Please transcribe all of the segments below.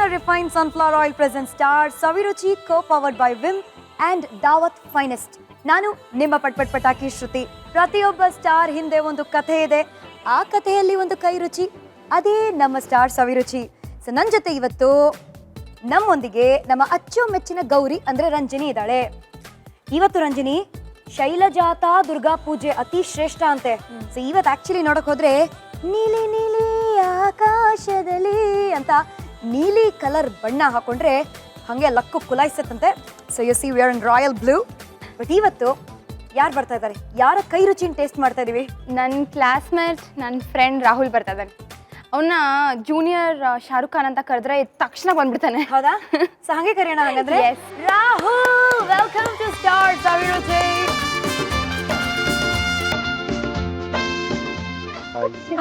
Purna Refined Sunflower Oil presents Star Saviruchi co-powered by Vim and Dawat Finest. ನಾನು ನಿಮ್ಮ ಪಟ್ಪಟ್ ಪಟಾಕಿ ಶ್ರುತಿ. ಪ್ರತಿಯೊಬ್ಬ star ಹಿಂದೆ ಒಂದು ಕಥೆ ಇದೆ. ಆ ಕಥೆಯಲ್ಲಿ ಒಂದು ಕೈ ರುಚಿ, ಅದೇ ನಮ್ಮ ಸ್ಟಾರ್ ಸವಿರುಚಿ. ಸೊ ನನ್ನ ಜೊತೆ ಇವತ್ತು ನಮ್ಮೊಂದಿಗೆ ನಮ್ಮ ಅಚ್ಚುಮೆಚ್ಚಿನ ಗೌರಿ ಅಂದರೆ ರಂಜಿನಿ ಇದ್ದಾಳೆ. ಇವತ್ತು ರಂಜಿನಿ ಶೈಲಜಾತ ದುರ್ಗಾ ಪೂಜೆ ಅತಿ ಶ್ರೇಷ್ಠ ಅಂತೆ. ಸೊ ಇವತ್ತು ಆ್ಯಕ್ಚುಲಿ ನೋಡಕ್ ಹೋದ್ರೆ ನೀಲಿ ನೀಲಿ ಆಕಾಶದಲ್ಲಿ ಅಂತ ನೀಲಿ ಕಲರ್ ಬಣ್ಣ ಹಾಕೊಂಡ್ರೆ ಹಾಗೆ ಲಕ್ಕು ಕುಲಾಯಿಸತ್ತಂತೆ. So you see we are in royal blue. But ಇವತ್ತು ಯಾರು ಬರ್ತಾ ಇದ್ದಾರೆ, ಯಾರ ಕೈ ರುಚಿನ ಟೇಸ್ಟ್ ಮಾಡ್ತಾ ಇದೀವಿ? ನನ್ನ ಕ್ಲಾಸ್ಮೇಟ್, ನನ್ನ ಫ್ರೆಂಡ್ ರಾಹುಲ್ ಬರ್ತಾ ಇದ್ದಾನೆ. ಅವನ್ನ ಜೂನಿಯರ್ ಶಾರುಖ್ ಖಾನ್ ಅಂತ ಕರೆದ್ರೆ ತಕ್ಷಣ ಬಂದ್ಬಿಡ್ತಾನೆ. ಹೌದಾ? ಸೊ ಹಾಗೆ ಕರೆಯೋಣ ಹಾಗಾದ್ರೆ. Rahul, welcome to star Saviruchi.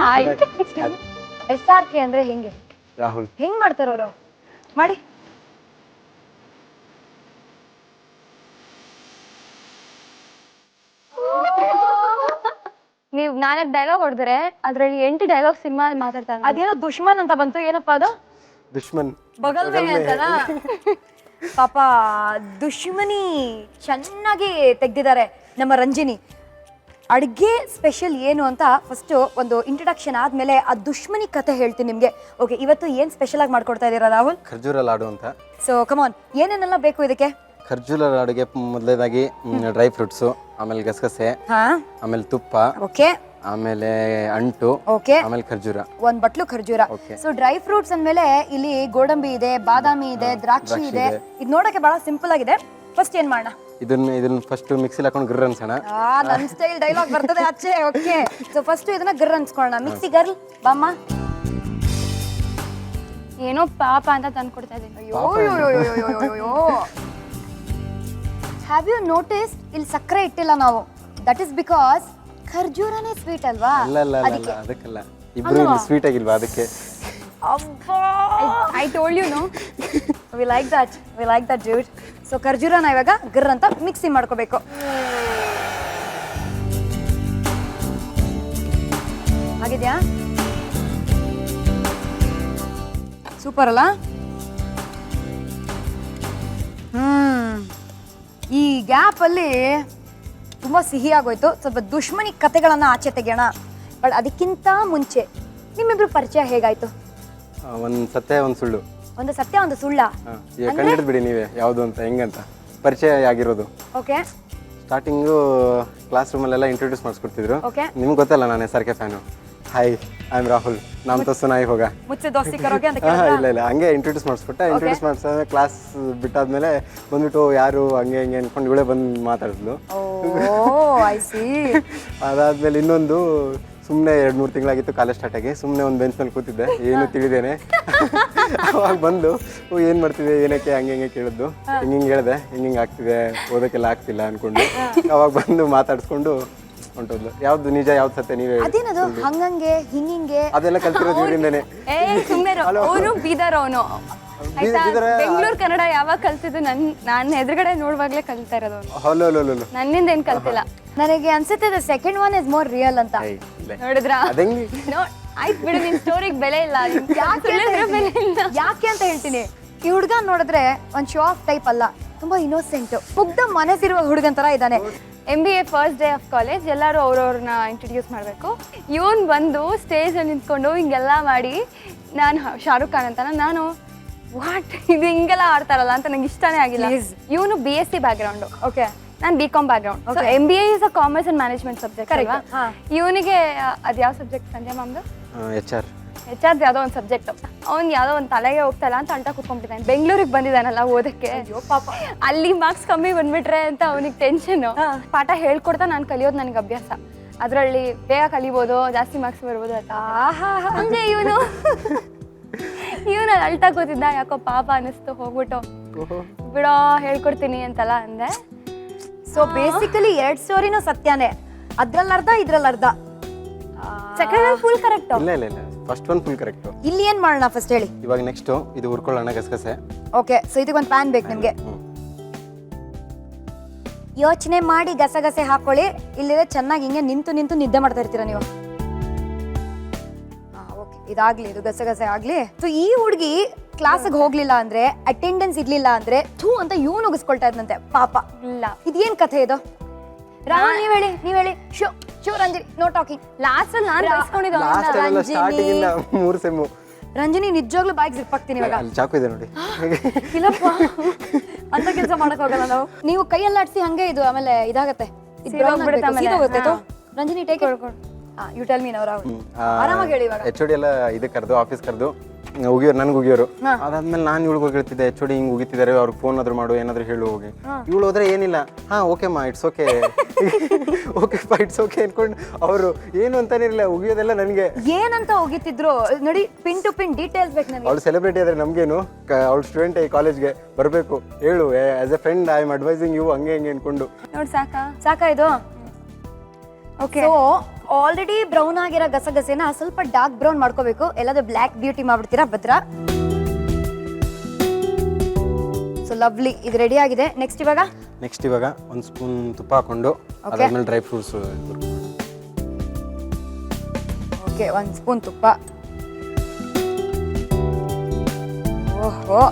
Hi. SRK ಅಂದ್ರೆ ಹೆಂಗೆ? ರಾಹುಲ್ ಹೆಂಗ್ ಮಾಡ್ತಾರ ಅವರು? ಮಾಡಿ. ನೀವು 4 ಡೈಲಾಗ್ ಹೊಡೆದ್ರೆ ಅದ್ರಲ್ಲಿ 8 ಡೈಲಾಗ್ ಸಿನಿಮಾ ಮಾತಾಡ್ತಾರೆ. ಅದೇನೋ ದುಶ್ಮನ್ ಅಂತ ಬಂತು, ಏನಪ್ಪಾ ಅದು? ದುಶ್ಮನ್ ಬಗಲ್ ಮೇ ಅಂತನಾ? ಪಾಪ ದುಶ್ಮನಿ ಚೆನ್ನಾಗಿ ತೆಗ್ದಿದ್ದಾರೆ ನಮ್ಮ ರಂಜಿನಿ. ಅಡುಗೆ ಸ್ಪೆಷಲ್ ಏನು ಅಂತ ಫಸ್ಟು ಒಂದು ಇಂಟ್ರಡಕ್ಷನ್ ಆದಮೇಲೆ ಆ ದುಶ್ಮನಿ ಕತೆ ಹೇಳ್ತೀನಿ ನಿಮಗೆ. ಓಕೆ, ಇವತ್ತು ಏನು ಸ್ಪೆಷಲ್ ಆಗಿ ಮಾಡ್ಕೊಡ್ತಾ ಇದ್ದೀರಾ ರಾಹುಲ್? ಖರ್ಜೂರ ಲಾಡು ಅಂತ. ಸೊ ಕಮಾನ್, ಏನೇನೆಲ್ಲ ಬೇಕು ಇದಕ್ಕೆ? ಖರ್ಜೂರ ಲಾಡುಗೆ ಮೊದಲನೇದಾಗಿ ಡ್ರೈ ಫ್ರೂಟ್ಸು, ಆಮೇಲೆ ಗಸಗಸೆ, ಆಮೇಲೆ ತುಪ್ಪ, ಓಕೆ, ಆಮೇಲೆ ಅಂಟು, ಓಕೆ, ಆಮೇಲೆ ಖರ್ಜೂರ, ಒಂದ್ ಬಟ್ಲು ಖರ್ಜೂರ. ಸೊ ಡ್ರೈ ಫ್ರೂಟ್ಸ್ ಅಂದ್ಮೇಲೆ ಇಲ್ಲಿ ಗೋಡಂಬಿ ಇದೆ, ಬಾದಾಮಿ ಇದೆ, ದ್ರಾಕ್ಷಿ ಇದೆ. ಇದು ನೋಡಕ್ಕೆ ಬಹಳ ಸಿಂಪಲ್ ಆಗಿದೆ. ಫಸ್ಟ್ ಏನ್ ಮಾಡೋಣ? ಇದನ್ನ ಫಸ್ಟ್ ಮಿಕ್ಸಿಲಿ ಹಾಕೊಂಡು ಗರ್ ಅನ್ಸೋಣ. ನನ್ ಸ್ಟೈಲ್ ಡೈಲಾಗ್ ಬರ್ತದೆ ಆಚೆ. ಓಕೆ, ಸೊ ಫಸ್ಟ್ ಇದನ್ನ ಗರ್ ಅನ್ಸ್ಕೊಳ್ಳೋಣ. ಮಿಕ್ಸಿ ಗರ್ಲ್ ಬಾಮ್ಮ. ಏನೋ ಪಾಪ ಅಂತ ತಂದ್ಕೊಡ್ತಾ ಇದ್ದೀನಿ. ಅಯ್ಯೋ, ಹ್ಯಾವ್ ಯು ನೋಟಿಸ್ ಇಲ್ಲಿ ಸಕ್ಕರೆ ಇಟ್ಟಿಲ್ಲ ನಾವು? ದಟ್ ಇಸ್ ಬಿಕಾಸ್ ಖರ್ಜೂರನೇ ಸ್ವೀಟ್ ಅಲ್ವಾ? ಅಲ್ಲ ಅದಕ್ಕಲ್ಲ, ಇಬ್ರು ಸ್ವೀಟ್ ಆಗಿಲ್ವಾ ಅದಕ್ಕೆ. I told you no. We like that dude. So ಖರ್ಜೂರನ ಇವಾಗ ಗರ್ ಅಂತ ಮಿಕ್ಸಿ ಮಾಡ್ಕೋಬೇಕು. ಆಗಿದ್ಯಾ? ಸೂಪರ್ ಅಲ್ಲ? ಈ ಗ್ಯಾಪ್ ಅಲ್ಲಿ ತುಂಬಾ ಸಿಹಿ ಆಗೋಯ್ತು. ಸ್ವಲ್ಪ ದುಶ್ಮನಿ ಕತೆಗಳನ್ನ ಆಚೆ ತೆಗೆಯೋಣ. ಬಟ್ ಅದಕ್ಕಿಂತ ಮುಂಚೆ ನಿಮ್ಮಿಬ್ರು ಪರಿಚಯ ಹೇಗಾಯ್ತು? ಒಂದ್ ಸತ್ಯ ಒಂದ್ ಸುಳ್ಳು. ಒಂದು ಸತ್ಯ ಒಂದು ಸುಳ್ಳ. ಕಂಡಿಡ್ದು ಬಿಡಿ ನೀವೇ ಯಾವುದು ಅಂತ ಹೆಂಗಂತ ಪರಿಚಯ ಆಗಿರೋದು. ಓಕೆ, ಸ್ಟಾರ್ಟಿಂಗು ಕ್ಲಾಸ್ ರೂಮಲ್ಲೆಲ್ಲ ಇಂಟ್ರೊಡ್ಯೂಸ್ ಮಾಡಿಸ್ಕೊಡ್ತಿದ್ರು. ಓಕೆ, ನಿಮ್ಗೆ ಗೊತ್ತಲ್ಲ ನಾನು SRK fan. Hi, I am Rahul, ನಾಮ್ ತೋ ಸುನಾಯಿ ಹೋಗ. ಮುಚ್ಚೆ ದೋಸ್ತಿ ಕರೋಗೆ ಅಂತ ಇಲ್ಲ ಹಂಗೆ ಇಂಟ್ರೊಡ್ಯೂಸ್ ಮಾಡಿಸ್ಬಿಟ್ಟೆ. ಇಂಟ್ರೊಡ್ಯೂಸ್ ಮಾಡಿಸಿದ್ರೆ ಕ್ಲಾಸ್ ಬಿಟ್ಟಾದ್ಮೇಲೆ ಬಂದ್ಬಿಟ್ಟು ಯಾರು ಹಂಗೆ ಹಿಂಗೆ ಅನ್ಕೊಂಡು ಇವಳೇ ಬಂದು ಮಾತಾಡಿದ್ಲು. I C. ಅದಾದ್ಮೇಲೆ ಇನ್ನೊಂದು, ಸುಮ್ಮನೆ 2-3 ತಿಂಗಳಾಗಿತ್ತು ಕಾಲೇಜ್ ಸ್ಟಾರ್ಟ್ ಆಗಿ. ಸುಮ್ಮನೆ ಒಂದು ಬೆಂಚ್ ಮೇಲೆ ಕೂತಿದ್ದೆ, ಏನು ತಿಳಿದೇನೆ. ಅವಾಗ ಬಂದು ಏನು ಮಾಡ್ತಿದ್ದೆ ಏನಕ್ಕೆ ಹಂಗೆ ಹಿಂಗೆ ಕೇಳಿದ್ದು. ಹಿಂಗೆ ಹೇಳಿದೆ, ಹಿಂಗೆ ಆಗ್ತಿದೆ, ಓದೋಕ್ಕೆಲ್ಲ ಆಗ್ತಿಲ್ಲ ಅನ್ಕೊಂಡು. ಅವಾಗ ಬಂದು ಮಾತಾಡಿಸ್ಕೊಂಡು ಹೊಂಟೋದ್ಲು. ಯಾವ್ದು ನಿಜ ಯಾವ್ದು ಸತ್ಯ ನೀವೇ ಅದೇನದು ಹಂಗಂಗೆ ಹಿಂಗಿಂಗೆ ಅದೆಲ್ಲ ಕಲ್ತಿರೋದು ಇವರಿಂದನೇ. ಅವನು ಬೀದರ್, ಅವನು ಬೆಂಗಳೂರು ಕನ್ನಡ ಯಾವಾಗ ಕಲ್ತಿದ್ದು ನಾನು ಎದುರುಗಡೆ ನೋಡುವಾಗ್ಲೇ ಕಲಿತಾ ಇರೋದು. ಹಲೋ ನನ್ನಿಂದ ಏನ್ ಕಲ್ತಿಲ್ಲ. ನನಗೆ ಅನ್ಸುತ್ತೆ second one is more real ಅಂತ. ನೋಡಿದ್ರಾ? ಆಯ್ತು ಬಿಡು, ನಿನ್ ಸ್ಟೋರಿಗೆ ಬೆಲೆ ಇಲ್ಲ. ಯಾಕೆ ಅಂತ ಹೇಳ್ತೀನಿ. ಈ ಹುಡುಗ ನೋಡಿದ್ರೆ ಒಂದ್ ಶೋ ಆಫ್ ಟೈಪ್ ಅಲ್ಲ, ತುಂಬಾ ಇನ್ನೋಸೆಂಟ್, ಮುಗ್ಧ ಮನಸ್ಸಿರುವ ಹುಡುಗನ್ ತರ ಇದ್ದಾನೆ. MBA first day of college, ಎಲ್ಲರೂ ಅವ್ರವ್ರನ್ನ ಇಂಟ್ರೊಡ್ಯೂಸ್ ಮಾಡಬೇಕು. ಇವನ್ ಬಂದು ಸ್ಟೇಜಲ್ಲಿ ನಿಂತ್ಕೊಂಡು ಹಿಂಗೆಲ್ಲ ಮಾಡಿ, ನಾನು ಶಾರುಖ್ ಖಾನ್ ಅಂತಾನ, ನಾನು ವಾಟ್ ಇದು ಹಿಂಗೆಲ್ಲ ಆಡ್ತಾರಲ್ಲ ಅಂತ ನಂಗೆ ಇಷ್ಟನೇ ಆಗಿಲ್ಲ. ಇವನು BSc ಬ್ಯಾಕ್ಗ್ರೌಂಡು, ಓಕೆ, ನಾನು BCom background. So MBA is a commerce and management subject ಅಲ್ವಾ? ಇವನಿಗೆ ಅದು ಯಾವ ಸಬ್ಜೆಕ್ಟ್ ಸಂಜಯ್ ಮ್ಯಾಮ್ದು? HR ಯಾವುದೋ ಒಂದು ಸಬ್ಜೆಕ್ಟ್. ಅವ್ನಿಗೆ ಯಾವುದೋ ಒಂದು ತಲೆಗೆ ಹೋಗ್ತಲ್ಲ ಅಂತ ಅಂಟ ಕೂತ್ಕೊಂಡ್ಬಿಟ್ಟಿದ್ದಾನೆ. ಬೆಂಗಳೂರಿಗೆ ಬಂದಿದ್ದಾನಲ್ಲ ಓದಕ್ಕೆ. ಅಲ್ಲಿ ಮಾರ್ಕ್ಸ್ ಕಮ್ಮಿ ಬಂದ್ಬಿಟ್ರೆ ಅಂತ ಅವನಿಗೆ ಟೆನ್ಷನ್. ಪಾಠ ಹೇಳ್ಕೊಡ್ತಾ ನಾನು ಕಲಿಯೋದು ನನಗೆ ಅಭ್ಯಾಸ. ಅದರಲ್ಲಿ ಬೇಗ ಕಲಿಬೋದು, ಜಾಸ್ತಿ ಮಾರ್ಕ್ಸ್ ಬರ್ಬೋದು ಅಂತ. ಹಂಗೆ ಇವನು ಅಲ್ಟಾ ಕೂತಿದ್ದ. ಯಾಕೋ ಪಾಪ ಅನಿಸ್ತು, ಹೋಗ್ಬಿಟ್ಟು ಬಿಡೋ ಹೇಳ್ಕೊಡ್ತೀನಿ ಅಂತಲ್ಲ ಅಂದೆ. ಸೊ ಬೇಸಿಕಲಿ 2 ಸ್ಟೋರಿನೂ ಸತ್ಯನೇ. ಅದ್ರಲ್ಲರ್ಧ ಇದ್ರಲ್ಲರ್ಧ. Second one full correct. ಇಲ್ಲ ಫಸ್ಟ್ ಒನ್ ಫುಲ್ ಕರೆಕ್ಟ್. ಇಲ್ಲಿ ಏನ್ ಮಾಡೋಣ ಫಸ್ಟ್ ಹೇಳಿ. ಇವಾಗ ನೆಕ್ಸ್ಟ್ ಇದು ಹುರ್ಕೊಳ್ಳೋಣ ಗಸಗಸೆ. ಓಕೆ, ಸೊ ಇದಕ್ಕೆ ಒಂದು ಪ್ಯಾನ್ ಬೇಕು ನಿಮ್ಗೆ. ಯೋಚನೆ ಮಾಡಿ ಗಸಗಸೆ ಹಾಕೊಳ್ಳಿ. ಇಲ್ಲಿದೆ ಚೆನ್ನಾಗಿ ಹಿಂಗೆ ನಿಂತು ನಿದ್ದೆ ಮಾಡ್ತಾ ಇರ್ತೀರಾ ನೀವು. ಓಕೆ, ಇದಾಗ್ಲಿ, ಇದು ಗಸಗಸೆ ಆಗ್ಲಿ. ಸೊ ಈ ಹುಡುಗಿ ಕ್ಲಾಸಿಗೆ ಹೋಗ್ಲಿಲ್ಲ ಅಂದ್ರೆ, ಅಟೆಂಡೆನ್ಸ್ ಇರ್ಲಿಲ್ಲ ಅಂದ್ರೆ ಥೂ ಅಂತ ಇವನು ಉಗಿಸ್ಕೊಳ್ತಾ ಇದ್ನಂತೆ ಪಾಪ. ಇಲ್ಲ, ಇದೇನ್ ಕಥೆ ಇದು? ರಾಹುಲ್ ನೀವ್ ಹೇಳಿ. Show Ranjini, no talking. Last ಅಲ್ಲಿ ನಾನು ಬೈಸ್ಕೊಂಡಿದ್ದು ಲಾಸ್ಟ್ ಎಲ್ಲ ಸ್ಟಾರ್ಟಿಂಗ್ ಇಂದ 3 ಸೆಮ್ಮು. ರಂಜಿನಿ ನಿಜವಾಗ್ಲೂ ಬಾಯ್ಗೆ ಜಿಪ್ ಹಾಕ್ತೀನಿ ಇವಾಗ. ಅಲ್ಲಿ ಚಾಕು ಇದೆ ನೋಡಿ. ಇಲ್ಲಪ್ಪ, ಅಂತ ಕೆಲಸ ಮಾಡಕ್ ಹೋಗಲ್ಲ ನಾವು. ನೀವು ಕೈಯೆಲ್ಲ ಆಡ್ಸಿ ಹಂಗೆ ಇದು ಆಮೇಲೆ ಇದಾಗತ್ತೆ, Ranjini take you tell me now. Rahul ಆರಾಮಾಗಿ ಹೇಳಿ ಇವಾಗ. HOD ಎಲ್ಲ ಇದಕ್ಕೆ ಕರೆದು ಆಫೀಸ್ ಕರೆದು ಉಗಿಯೋರು, ನನ್ಗೆ ಉಗಿಯೋರು. ಅದಾದ್ಮೇಲೆ ನಾನು ಇವಳಿಗೆ ಹೋಗಿರ್ತಿದ್ದೆ, HOD ಹಿಂಗ್ ಉಗಿತಿದ್ದಾರೆ, ಅವ್ರಿಗೆ ಫೋನ್ ಆದ್ರೂ ಮಾಡು, ಏನಾದ್ರು ಹೇಳು ಹೋಗಿ. ಇವಳು ಹೋದ್ರೆ ಏನಿಲ್ಲ, ಹಾ ಓಕೆ ಮಾ it's okay, okay it's okay ಅನ್ಕೊಂಡು ಅವರು ಏನು ಅಂತಾನೆ ಇರಲಿಲ್ಲ, ಉಗಿಯೋದೆಲ್ಲ ನನಗೆ. ಏನಂತ ಹೋಗಿತ್ತಿದ್ರು ನೋಡಿ, ಪಿನ್ ಟು ಪಿನ್ ಡೀಟೇಲ್ಸ್ ಬೇಕು ನನಗೆ. ಅವಳು ಸೆಲೆಬ್ರಿಟಿ ಆದ್ರೆ ನಮ್ಗೇನು, ಅವಳು ಸ್ಟೂಡೆಂಟ್ ಈ ಕಾಲೇಜ್ಗೆ ಬರಬೇಕು, ಹೇಳು as a friend I am advising you, ಹಂಗೆ ಹಿಂಗೆ ಅನ್ಕೊಂಡು. ನೋಡಿ ಸಾಕಾ ಇದು? ಓಕೆ. ಸೊ ಆಲ್ರೆಡಿ ಬ್ರೌನ್ ಆಗಿರೋ ಗಸಗಸೆನ ಸ್ವಲ್ಪ ಡಾರ್ಕ್ ಬ್ರೌನ್ ಮಾಡ್ಕೋಬೇಕು. ಎಲ್ಲಾದ್ರೂ ಬ್ಲ್ಯಾಕ್ ಬ್ಯೂಟಿ ಮಾಡ್ಬಿಡ್ತೀರಾ ಭದ್ರಾ? ಸೊ ಲವ್ಲಿ, ಇದು ರೆಡಿ ಆಗಿದೆ. ನೆಕ್ಸ್ಟ್ ಇವಾಗ 1 ಸ್ಪೂನ್ ತುಪ್ಪ ಹಾಕೊಂಡು ಅದಾದ್ಮೇಲೆ ಡ್ರೈ ಫ್ರೂಟ್ಸ್. ಓಕೆ, 1 ಸ್ಪೂನ್ ತುಪ್ಪ. ಓಹೋ,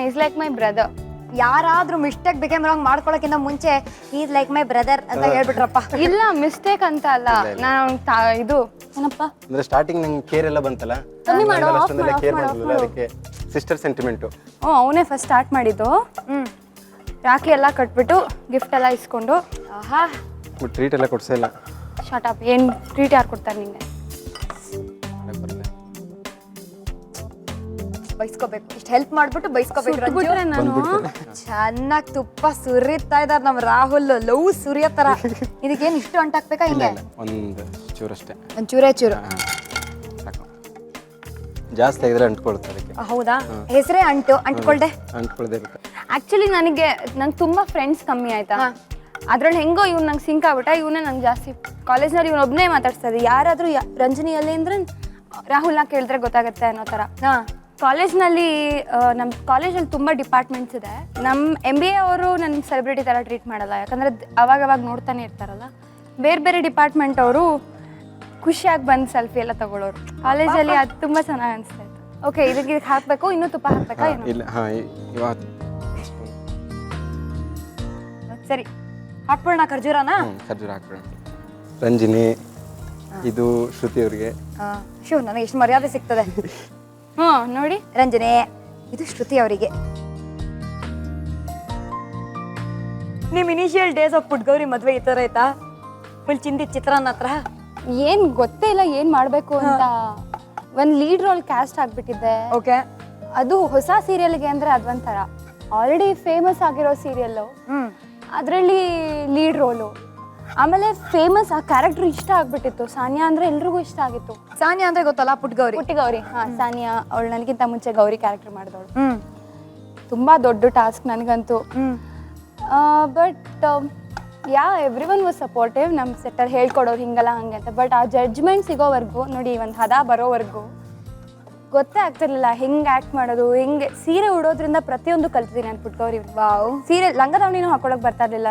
ಇಸ್ ಲೈಕ್ ಮೈ ಬ್ರದರ್. ಯಾರಾದ್ರೂ ಮಿಸ್ಟೇಕ್ ಬಿಕೇಮ್ ರಾಂಗ್ ಮಾಡ್ಕೊಳಕ್ಕಿಂತ ಮುಂಚೆ ಈಸ್ ಲೈಕ್ ಮೈ ಬ್ರದರ್ ಅಂತ ಹೇಳ್ಬಿಟ್ರಪ್ಪ. ಇಲ್ಲ, ಮಿಸ್ಟೇಕ್ ಅಂತ ಅಲ್ಲ, ನಾನು ಇದು ಏನಪ್ಪ ಅಂದ್ರೆ ಸ್ಟಾರ್ಟಿಂಗ್ ನಂಗೆ ಕೇರ್ ಎಲ್ಲ ಬಂತಲ್ಲ, ಅಷ್ಟೊಂದೆಲ್ಲ ಕೇರ್ ಮಾಡಲಿಲ್ಲ, ಅದಕ್ಕೆ ಸಿಸ್ಟರ್ ಸೆಂಟಿಮೆಂಟು. ಅವನೇ ಫಸ್ಟ್ ಸ್ಟಾರ್ಟ್ ಮಾಡಿದ್ದು. ರಾಖಿ ಎಲ್ಲ ಕಟ್ಬಿಟ್ಟು ಗಿಫ್ಟ್ ಎಲ್ಲ ಇಸ್ಕೊಂಡು. ಆಹಾ, ಟ್ರೀಟ್ ಎಲ್ಲ ಕೊಡ್ಸಿಲ್ಲ. Shut up. ಏನು ಟ್ರೀಟ್ ಯಾರು ಕೊಡ್ತಾರೆ ನಿಂಗೆ? ಬೈಸ್ಕೋಬೇಕು, ಇಷ್ಟು ಹೆಲ್ಪ್ ಮಾಡ್ಬಿಟ್ಟು ಬೈಸ್ಕೋಬೇಕು. ನಾನು ಚೆನ್ನಾಗಿ ತುಪ್ಪ ಸುರಿತಾ ಇದಾರೆ ನಮ್ ರಾಹುಲ್, ಲವ್ ಸುರಿಯೋ ತರ. ಇದಕ್ಕೇನು ಇಷ್ಟು ಅಂಟಾಕ್ಬೇಕಾ? ಹಿಂಗೆ ಒಂದು ಚೂರಷ್ಟೇ, ಒಂದು ಚೂರೇ ಚೂರು ಸಾಕು. ಜಾಸ್ತಿ ಆಗಿದ್ರೆ ಅಂಟ್ಕೊಳುತ್ತೆ ಅದಕ್ಕೆ. ಹೌದಾ? ಹೆಸರೇ ಅಂಟ್ಕೊಳ್ದೆ ಇರುತ್ತೆ. ಆಕ್ಚುಲಿ ನಂಗೆ ತುಂಬಾ ಫ್ರೆಂಡ್ಸ್ ಕಮ್ಮಿ ಆಯ್ತಾ, ಅದ್ರಲ್ಲಿ ಹೆಂಗೋ ಇವ್ನು ನಂಗೆ ಸಿಂಕ್ ಆಗ್ಬಿಟ್ಟ. ಇವನೇ ನಂಗೆ ಜಾಸ್ತಿ ಕಾಲೇಜ್ನಲ್ಲಿ ಇವನು ಒಬ್ಬನೇ ಮಾತಾಡ್ಸ್ತಾ ಇದ್ದೆ. ಯಾರಾದ್ರೂ ರಂಜನಿಯಲ್ಲಿ ಅಂದ್ರೆ ರಾಹುಲ್ನ ಕೇಳಿದ್ರೆ ಗೊತ್ತಾಗತ್ತೆ ಅನ್ನೋ ಥರ. ಕಾಲೇಜ್ನಲ್ಲಿ ನಮ್ಮ ಕಾಲೇಜಲ್ಲಿ ತುಂಬ ಡಿಪಾರ್ಟ್ಮೆಂಟ್ಸ್ ಇದೆ. ನಮ್ಮ MBA ಅವರು ನನ್ನ ಸೆಲೆಬ್ರಿಟಿ ಥರ ಟ್ರೀಟ್ ಮಾಡಲ್ಲ, ಯಾಕಂದರೆ ಅವಾಗ ನೋಡ್ತಾನೆ ಇರ್ತಾರಲ್ಲ. ಬೇರೆ ಬೇರೆ ಡಿಪಾರ್ಟ್ಮೆಂಟ್ ಅವರು ಖುಷಿಯಾಗಿ ಬಂದು ಸೆಲ್ಫಿ ಎಲ್ಲ ತಗೊಳ್ಳೋರು ಕಾಲೇಜಲ್ಲಿ. ಅದು ತುಂಬ ಚೆನ್ನಾಗಿ ಅನಿಸ್ತಾ ಇತ್ತು. ಓಕೆ, ಇದಕ್ಕೆ ಹಾಕಬೇಕು, ಇನ್ನೂ ತುಪ್ಪ ಹಾಕಬೇಕಾ? ಇಲ್ಲ, ಹಾಂ, ಸರಿ ಹಾಕ್ಬಿಡೋಣ. ಖರ್ಜೂರನ ಖರ್ಜೂರ ಹಾಕ್ಬಿಡೋಣ. ರಂಜಿನಿ, ಇದು ಶ್ರುತಿ ಅವ್ರಿಗೆ. ಶೋ, ನನಗೆ ಎಷ್ಟು ಮರ್ಯಾದೆ ಸಿಗ್ತದೆ. ನೋಡಿ ರಂಜನೆ, ಇದು ಶ್ರುತಿ ಅವರಿಗೆ. ನಿಮ್ ಇನಿಷಿಯಲ್ ಡೇಸ್ ಆಫ್ ಪುಟ್ಗೌರಿ ಮದ್ವೆ ಈ ತರ ಆಯ್ತಾ? ಫುಲ್ ಚಿಂದಿ ಚಿತ್ರಾನ್ನ ಹತ್ರ ಏನ್ ಗೊತ್ತೇ ಇಲ್ಲ ಏನ್ ಮಾಡ್ಬೇಕು ಅಂತ. ಒಂದ್ ಲೀಡ್ ರೋಲ್ ಕ್ಯಾಸ್ಟ್ ಆಗ್ಬಿಟ್ಟಿದ್ದೆ. ಓಕೆ, ಅದು ಹೊಸ ಸೀರಿಯಲ್ಗೆ ಅಂದ್ರೆ ಅದೊಂಥರ ಆಲ್ರೆಡಿ ಫೇಮಸ್ ಆಗಿರೋ ಸೀರಿಯಲ್ಲು, ಅದರಲ್ಲಿ ಲೀಡ್ ರೋಲು. ಆಮೇಲೆ ಫೇಮಸ್ ಆ ಕ್ಯಾರೆಕ್ಟರ್ ಇಷ್ಟ ಆಗ್ಬಿಟ್ಟಿತ್ತು. ಸಾನಿಯಾ ಅಂದ್ರೆ ಎಲ್ರಿಗೂ ಇಷ್ಟ ಆಗಿತ್ತು. ಸಾನಿಯಾ ಅಂದ್ರೆ ಗೊತ್ತಲ್ಲ, ಪುಟ್ಗೌರಿ. ಸಾನಿಯಾ ಅವಳು ನನಗಿಂತ ಮುಂಚೆ ಗೌರಿ ಕ್ಯಾರೆಕ್ಟರ್ ಮಾಡಿದವಳು. ತುಂಬಾ ದೊಡ್ಡ ಟಾಸ್ಕ್ ನನಗಂತೂ. But every one was supportive. ನಮ್ಮ ಸೆಟ್ಟರ್ ಹೇಳ್ಕೊಡೋರು ಹಿಂಗಲ್ಲ ಹಂಗೆ ಅಂತ. ಬಟ್ ಆ ಜಡ್ಜ್ಮೆಂಟ್ ಸಿಗೋವರೆಗೂ ನೋಡಿ, ಒಂದು ಹದ ಬರೋವರೆಗೂ ಗೊತ್ತೇ ಆಗ್ತಿರ್ಲಿಲ್ಲ ಹೆಂಗೆ ಆ್ಯಕ್ಟ್ ಮಾಡೋದು, ಹೆಂಗೆ ಸೀರೆ ಉಡೋದ್ರಿಂದ ಪ್ರತಿಯೊಂದು ಕಲ್ತಿದ್ದೀನಿ ನಾನು ಪುಟ್ಗೌರಿ. ವಾವ್, ಸೀರೆ ಲಂಗದಾವಣಿನೂ ಹಾಕೊಳಕ್ ಬರ್ತಾ ಇರಲಿಲ್ಲ.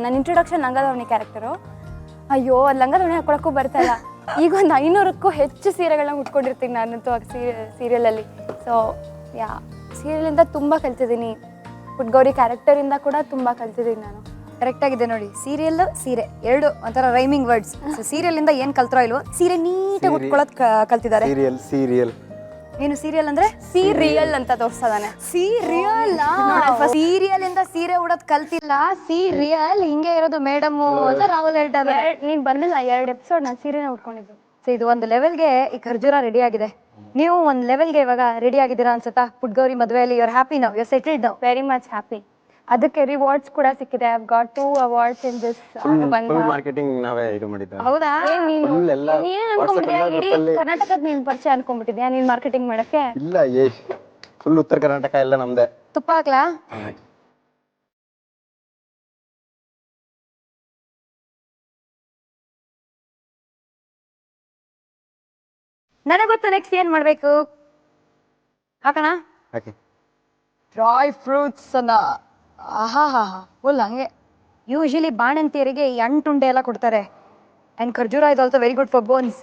ನನ್ನ ಇಂಟ್ರೊಡಕ್ಷನ್ ಲಂಗದಾವಣಿ ಕ್ಯಾರೆಕ್ಟರು. ಅಯ್ಯೋ, ಅದು ಲಂಗದಾವಣಿ ಹಾಕೊಳಕ್ಕೂ ಬರ್ತಾ ಇಲ್ಲ. ಈಗ ಒಂದು 500ಕ್ಕೂ ಹೆಚ್ಚು ಸೀರೆಗಳನ್ನ ಉಟ್ಕೊಂಡಿರ್ತೀನಿ ನಾನಂತೂ ಆ ಸೀರಿಯಲಲ್ಲಿ. ಸೊ ಸೀರಿಯಲಿಂದ ತುಂಬ ಕಲ್ತಿದ್ದೀನಿ. ಪುಟ್ಗೌರಿ ಕ್ಯಾರೆಕ್ಟರಿಂದ ಕೂಡ ತುಂಬ ಕಲ್ತಿದ್ದೀನಿ ನಾನು. ಕರೆಕ್ಟ್ ಆಗಿದೆ ನೋಡಿ. ಸೀರಿಯಲ್, ಸೀರೆ ಎರಡು ಒಂಥರ ರೈಮಿಂಗ್ ವರ್ಡ್ಸ್. ಸೀರಿಯಲ್ ಇಂದ ಏನ್ ಕಲ್ತ್ರೋ ಇಲ್ವೋ, ಸೀರೆ ನೀಟಾಗಿ ಉಟ್ಕೊಳ್ಳೋದ್ ಕಲ್ತಿದ್ದಾರೆ. ಸೀರಿಯಲ್ ಏನು ಸೀರಿಯಲ್ ಅಂದ್ರೆ ಸೀರಿಯಲ್ ಅಂತ ತೋರಿಸ್ತಾನೆ. ಸೀರಿಯಲ್ ಸೀರಿಯಲ್ ಇಂದ ಸೀರೆ ಉಡೋದ್ ಕಲ್ತಿಲ್ಲ, ಸೀರಿಯಲ್ ಹಿಂಗೆ ಇರೋದು ಮೇಡಮ್ ಅಂತ ರಾಹುಲ್ ಹೇಳ್ತಾರೆ. ನೀನ್ ಬಂದಿಲ್ಲ 2 ಎಪಿಸೋಡ್ ನಾನು ಸೀರೆನ ಉಟ್ಕೊಂಡಿದ್ದು. ಸೊ ಇದು ಒಂದು ಲೆವೆಲ್ಗೆ ಈ ಖರ್ಜೂರ ರೆಡಿ ಆಗಿದೆ. ನೀವು ಒಂದು ಲೆವೆಲ್ಗೆ ಇವಾಗ ರೆಡಿ ಆಗಿದ್ದೀರಾ ಅನ್ಸುತ್ತಾ ಪುಟ್ಗೌರಿ ಮದುವೆಯಲ್ಲಿ? You are happy now, you are settled now? Very much happy. ಅದಕ್ಕೆ ರಿವಾರ್ಡ್ಸ್ ಕೂಡ ಸಿಕ್ಕಿದೆ. I have got 2 awards in this. Marketing ನಾವೇ ಇದು ಮಾಡಿದ್ದೆ. ಹೌದಾ? ಕರ್ನಾಟಕದ ನೀನ್ ಪರಿಚಯ ಅನ್ಕೊಂಡ್ಬಿಟ್ಟಿದ್ಯಾ ನೀನ್ ಮಾರ್ಕೆಟಿಂಗ್ ಮಾಡಕ್ಕೆ? ಇಲ್ಲ, ಫುಲ್ ಉತ್ತರ ಕರ್ನಾಟಕ ಎಲ್ಲ ನಮ್ದೆ. ತುಪ್ಪ ಹಾಕ್ಲಾ? ನನಗೆ ಗೊತ್ತು ನೆಕ್ಸ್ಟ್ ಏನ್ ಮಾಡ್ಬೇಕು. ಹಾಕೋಣ? ಹಾಕಿ. ಡ್ರೈ ಫ್ರೂಟ್ಸ್ ಅನ್ನ ಫುಲ್ ಹಂಗೆ. ಯೂಶಲಿ ಬಾಣಂತಿಯರಿಗೆ ಈ ಅಂಟುಂಡೆ ಎಲ್ಲ ಕೊಡ್ತಾರೆ. ಅಂಡ್ ಖರ್ಜೂರ is also very good for bones.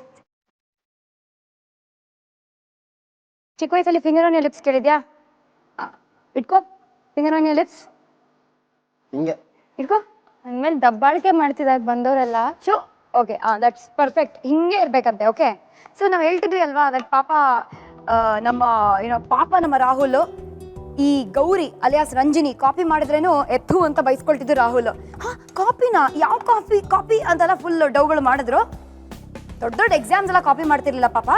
ಚಿಕ್ಕ ವಯಸ್ಸಲ್ಲಿ ಫಿಂಗರ್ ಆನ್ ಯರ್ ಲಿಪ್ಸ್ ಕೇಳಿದ್ಯಾ? ಇಟ್ಕೋ ಫಿಂಗರ್ ಆನ್ ಯರ್ ಲಿಪ್ಸ್. ಹಿಂಗೆ ಇಟ್ಕೋ. ಅಂದ್ಮೇಲೆ ದಬ್ಬಾಳಿಕೆ ಮಾಡ್ತಿದಾಗ ಬಂದವರೆಲ್ಲ ಶೋ ಓಕೆ ದಟ್ಸ್ ಪರ್ಫೆಕ್ಟ್. ಹಿಂಗೆ ಇರ್ಬೇಕಂತೆ. ಓಕೆ, ಸೊ ನಾವು ಹೇಳ್ತಿದ್ವಿ ಅಲ್ವಾ ದಟ್ ಪಾಪ ನಮ್ಮ ರಾಹುಲ್ ಈ ಗೌರಿ ಅಲಿಯಾಸ್ ರಂಜಿನಿ ಕಾಪಿ ಮಾಡಿದ್ರೇನು ಎತ್ತು ಅಂತ ಬೈಸ್ಕೊಳ್ತಿದ್ರು ರಾಹುಲ್. ಕಾಪಿನಾ? ಯಾವ ಕಾಪಿ ಅಂತೆಲ್ಲ ಫುಲ್ ಡೌಗಳು ಮಾಡಿದ್ರು. ದೊಡ್ಡ ಎಕ್ಸಾಮ್ಸ್ ಎಲ್ಲ ಕಾಪಿ ಮಾಡ್ತಿರ್ಲಿಲ್ಲ ಪಾಪ.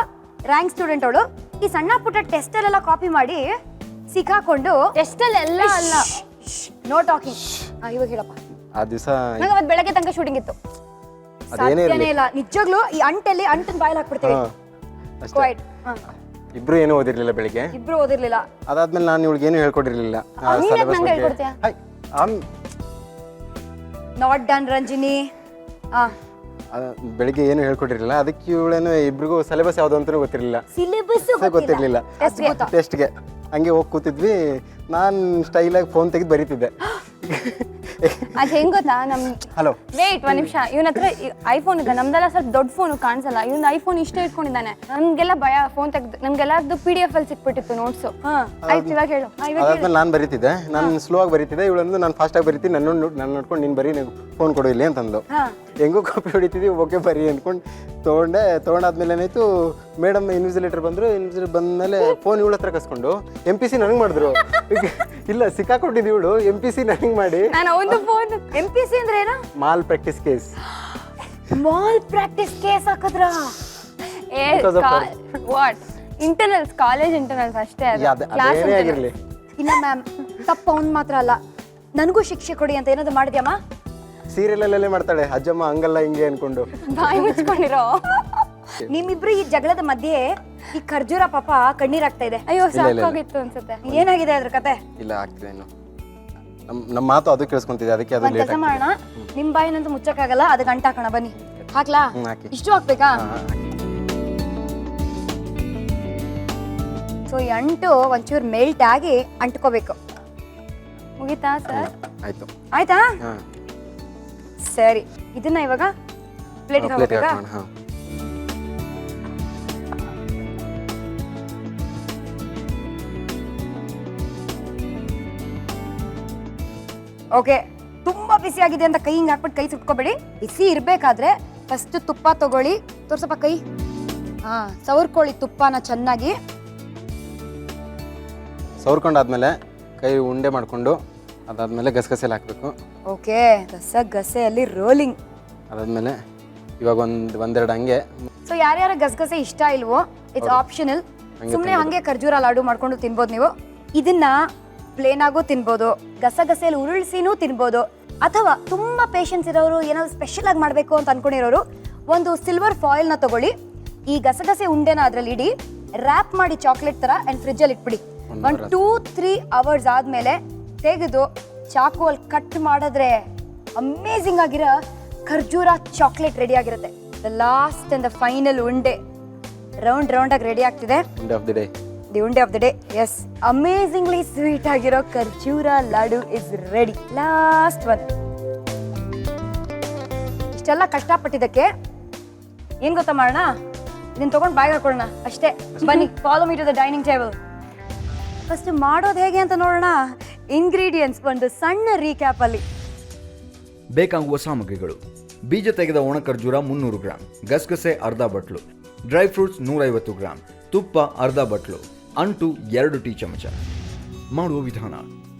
ರ್ಯಾಂಕ್ ಸ್ಟೂಡೆಂಟ್ ಅವಳು. ಈ ಸಣ್ಣ ಪುಟ್ಟ ಟೆಸ್ಟಲ್ಲೆಲ್ಲ ಕಾಪಿ ಮಾಡಿ ಸಿಕ್ಕಾಕೊಂಡು ಟೆಸ್ಟಲ್ಲೆಲ್ಲ ಅಲ್ಲ, ನೋ ಟಾಕಿಂಗ್. ಇವಾಗ ಹೇಳಪ್ಪ. ಆ ದಿವಸ ನಂಗೆ ಅವತ್ತು ಬೆಳಗ್ಗೆ ತನಕ ಶೂಟಿಂಗ್ ಇತ್ತು. ಸಾಧ್ಯನೇ ಇಲ್ಲ ನಿಜವಾಗ್ಲೂ. ಈ ಅಂಟನ್ ಬಾಯಲ್ಲಿ ಹಾಕ್ಬಿಡ್ತೀವಿ. ಕ್ವೈಟ್. ಇಬ್ರು ಏನು ಓದಿರ್ಲಿಲ್ಲ ಬೆಳಿಗ್ಗೆ. ಇಬ್ರು ಓದಿರ್ಲಿಲ್ಲ. ಅದಾದ್ಮೇಲೆ ನಾನು ಇವಳಿಗೆ ಏನು ಹೇಳ್ಕೊಟ್ಟಿರ್ಲಿಲ್ಲ. ನಂಗೆ ಹೇಳ್ಕೊಡ್ತೀಯಾ? Not done Ranjini. ಬೆಳಿಗ್ಗೆ ಏನು ಹೇಳ್ಕೊಟ್ಟಿರ್ಲಿಲ್ಲ. ಅದಕ್ಕೆ ಇವಳೇನು ಇಬ್ರಿಗೂ ಸಿಲೆಬಸ್ ಯಾವ್ದು ಅಂತಲೂ ಗೊತ್ತಿರಲಿಲ್ಲ. ಸಿಲೆಬಸ್ ಗೊತ್ತಿರ್ಲಿಲ್ಲ. ಟೆಸ್ಟ್ಗೆ ಹಂಗೆ ಹೋಗಿ ಕೂತಿದ್ವಿ. ನಾನು ಸ್ಟೈಲಾಗಿ ಫೋನ್ ತೆಗೆದು ಬರೀತಿದ್ದೆ. ಅದು ಹೆಂಗ್ ಗೊತ್ತಾ, ಹಲೋ ವೇಟ್ ಒಂದ್ ನಿಮಿಷ. ಇವನ ಹತ್ರ ಐಫೋನ್ ಇದೆ, ನಮ್ದೆಲ್ಲ ಸ್ವಲ್ಪ ದೊಡ್ಡ ಫೋನ್ ಕಾಣಿಸಲ್ಲ. ಇವನ್ ಐಫೋನ್ ಇಷ್ಟೇ ಇಟ್ಕೊಂಡಿದ್ದಾನೆ. ನಮ್ಗೆಲ್ಲ ಭಯ ಫೋನ್ ತೆಗ್ದು. ನಮ್ಗೆಲ್ಲದು PDF ಅಲ್ಲಿ ಸಿಕ್ಬಿಟ್ಟಿತ್ತು ನೋಟ್ಸು. ಆಯ್ತು ಇವಾಗ ಹೇಳು. ಅದಾದ್ಮೇಲೆ ನಾನು ಬರೀತಿದ್ದೆ. ನಾನು ಸ್ಲೋ ಆಗಿ ಬರೀತಿದ್ದೆ. ಇವಳಂದು ನಾನು ಫಾಸ್ಟ್ ಆಗಿ ಬರೀತೀನಿ, ನನ್ನ ನೋಡ್ಕೊಂಡು ನೀನು ಬರೀ ಫೋನ್ ಕೊಡು ಇಲ್ಲಿ ಅಂತಂದು. ಹೆಂಗೂ ಕಾಪಿ ಹೊಡಿತಿದ್ವಿ. ಓಕೆ ಬರೀ ಅಂದ್ಕೊಂಡು ತೊಗೊಂಡಾದ್ಮೇಲೆ ಏನಾಯ್ತು, ಮೇಡಮ್ ಇನ್ವಿಜಿಲೇಟರ್ ಬಂದರು. ಇನ್ವಿಜಿಲೇಟರ್ ಬಂದಮೇಲೆ ಫೋನ್ ಇವಳ ಹತ್ರ ಕಸ್ಕೊಂಡು MPC ನನಗೆ ಮಾಡಿದ್ರು. ಇಲ್ಲ ಸಿಕ್ಕಾಕೊಂಡಿದ್ದು ಇವಳು MPC ನನಗೆ ಮಾಡಿ. ನಾನು ಒಂದು ಫೋನ್ MPC ಅಂದ್ರೆ ಏನು? Mall practice case. Mall practice case ಹಾಕಿದ್ರ? ವಾಟ್ ಇಂಟರ್ನಲ್ಸ್, ಕಾಲೇಜ್ ಇಂಟರ್ನಲ್ಸ್ ಅಷ್ಟೇ. ಅದೇನೇ ಆಗಿರಲಿ. ಇಲ್ಲ ಮ್ಯಾಮ್, ತಪ್ಪು ಅವ್ನು ಮಾತ್ರ ಅಲ್ಲ, ನನಗೂ ಶಿಕ್ಷೆ ಕೊಡಿ ಅಂತ ಏನಾದ್ರು ಮಾಡಿದ್ಯಮ್ಮ? ಸೀರಿಯಲಲ್ಲೇ ಮಾಡ್ತಾಳೆ ಅಜ್ಜಮ್ಮ ಹಂಗಲ್ಲ ಹಿಂಗೆ ಅನ್ಕೊಂಡು. ಬಾಯಿ ಮುಚ್ಕೊಂಡಿರೋ. ನಿಮ್ಮಿಬ್ರು ಈ ಜಗಳದ ಮಧ್ಯೆ ಈ ಖರ್ಜೂರ ಪಾಪ ಕಣ್ಣೀರಾಗ್ತಾ ಇದೆ. ಅಯ್ಯೋ ಸಾಕಾಗಿತ್ತು ಅನ್ಸುತ್ತೆ. ಏನಾಗಿದೆ ಅದ್ರ ಕತೆ? ಇಲ್ಲ ಆಗ್ತಿದೆ ಇನ್ನು. ನಮ್ಮ ಮಾತು ಅದು ಕೇಳಿಸ್ಕೊಂತಿದೆ, ಅದಕ್ಕೆ ಅದು ಒಂದ್ ಲೇಟ್ ಕೆಲಸ ಮಾಡೋಣ, ನಿಮ್ ಬಾಯಿನಂತೂ ಮುಚ್ಚಕ್ಕಾಗಲ್ಲ, ಅದಕ್ಕೆ ಅಂಟ ಹಾಕೋಣ ಬನ್ನಿ. ಹಾಕ್ಲಾ? ಹಾಕಿ. ಇಷ್ಟು ಹಾಕ್ಬೇಕಾ? ಸೊ ಈ ಅಂಟು ಒಂಚೂರು ಮೆಲ್ಟ್ ಆಗಿ ಅಂಟ್ಕೋಬೇಕು. ಮುಗಿತಾ ಸರ್? ಆಯ್ತು. ಆಯ್ತಾ? ಸರಿ, ಇದನ್ನ ಇವಾಗ ಪ್ಲೇಟ್ಗೆ ಹಾಕ್ಬೇಕಾ? ಓಕೆ, ತುಂಬಾ ಬಿಸಿ ಆಗಿದೆ ಅಂತ ಕೈ ಹಿಂಗೆ ಹಾಕ್ಬಿಟ್ಟು ಕೈ ಸುಟ್ಕೋಬೇಡಿ. ಬಿಸಿ ಇರಬೇಕಾದ್ರೆ ಫಸ್ಟ್ ತುಪ್ಪ ತಗೊಳ್ಳಿ. ತೋರ್ಸಪ್ಪ ಕೈ. ಸವರ್ಕೊಳ್ಳಿ ತುಪ್ಪನ ಚೆನ್ನಾಗಿ. ಸವರ್ಕೊಂಡಾದ್ಮೇಲೆ ಕೈ ಉಂಡೆ ಮಾಡಿಕೊಂಡು ಅದಾದ್ಮೇಲೆ ಗಸಗಸೆಲಿ ಹಾಕಬೇಕು. ಓಕೆ, ಗಸಗಸೆಯಲ್ಲಿ ರೋಲಿಂಗ್. ಅದಾದ್ಮೇಲೆ ಇವಾಗ ಒಂದೆರಡು ಹಂಗೆ. ಸೊ ಯಾರ್ಯಾರ ಗಸಗಸೆ ಇಷ್ಟ ಇಲ್ವೋ ಇಟ್ಸ್ ಆಪ್ಷನಲ್. ಸುಮ್ಮನೆ ಹಂಗೆ ಖರ್ಜೂರ ಲಾಡು ಮಾಡ್ಕೊಂಡು ತಿನ್ಬೋದು ನೀವು. ಇದನ್ನ ಪ್ಲೇನ್ ಆಗು ತಿನ್ಬೋದು, ಗಸಗಸೆಯಲ್ಲಿ ಉರುಳಿಸಿನೂ ತಿನ್ಬೋದು, ಅಥವಾ ತುಂಬಾ ಪೇಷನ್ಸ್ ಇರೋರು ಏನಾದ್ರು ಸ್ಪೆಷಲ್ ಆಗಿ ಮಾಡಬೇಕು ಅಂತ ಅನ್ಕೊಂಡಿರೋರು ಒಂದು ಸಿಲ್ವರ್ ಫಾಯಿಲ್ ನ ತಗೊಳ್ಳಿ. ಈ ಗಸಗಸೆ ಉಂಡೆನ ಅದ್ರಲ್ಲಿ ಇಡಿ, ರ್ಯಾಪ್ ಮಾಡಿ ಚಾಕ್ಲೇಟ್ ತರ ಅಂಡ್ ಫ್ರಿಜ್ ಅಲ್ಲಿ ಇಟ್ಬಿಡಿ. 1-2-3 hours ಆದ್ಮೇಲೆ ತೆಗೆದು ಚಾಕು ಅಲ್ಲಿ ಕಟ್ ಮಾಡಿದ್ರೆ ಅಮೇಝಿಂಗ್ ಆಗಿರೋ ಖರ್ಜೂರ ಚಾಕ್ಲೇಟ್ ರೆಡಿ ಆಗಿರುತ್ತೆ. The last and the final ಉಂಡೆ ರೌಂಡ್ ಆಗಿ ರೆಡಿ ಆಗ್ತಿದೆ. ದಿ ಉಂಡೆ of the day. Yes, amazingly sweet ಆಗಿರೋ ಖರ್ಜೂರ ಲಾಡು ಇಸ್ ರೆಡಿ. Last one. ಇಷ್ಟೆಲ್ಲ ಕಷ್ಟಪಟ್ಟಿದ್ದಕ್ಕೆ ಏನ್ ಗೊತ್ತಾ ಮಾಡೋಣ, ಇದನ್ನ ತಗೊಂಡು ಬಾಯಿಗೆ ಹಾಕೊಳ್ಳೋಣ ಅಷ್ಟೇ. ಬನ್ನಿ, follow me to the dining table. First ಮಾಡೋದು ಹೇಗೆ ಅಂತ ನೋಡೋಣ. ಇಂಗ್ರೀಡಿಯೆಂಟ್ಸ್ ಒಂದು ಸಣ್ಣ ರೀಕ್ಯಾಪ್ ಅಲ್ಲಿ. ಬೇಕಾಗುವ ಸಾಮಗ್ರಿಗಳು: ಬೀಜ ತೆಗೆದ ಒಣ ಖರ್ಜೂರ 300 ಗ್ರಾಂ, ಗಸಗಸೆ ಅರ್ಧ ಬಟ್ಲು, ಡ್ರೈ ಫ್ರೂಟ್ಸ್ 150 ಗ್ರಾಂ, ತುಪ್ಪ ಅರ್ಧ ಬಟ್ಲು, ಅಂಟು 2 ಟೀ ಚಮಚ. ಮಾಡುವ ವಿಧಾನ: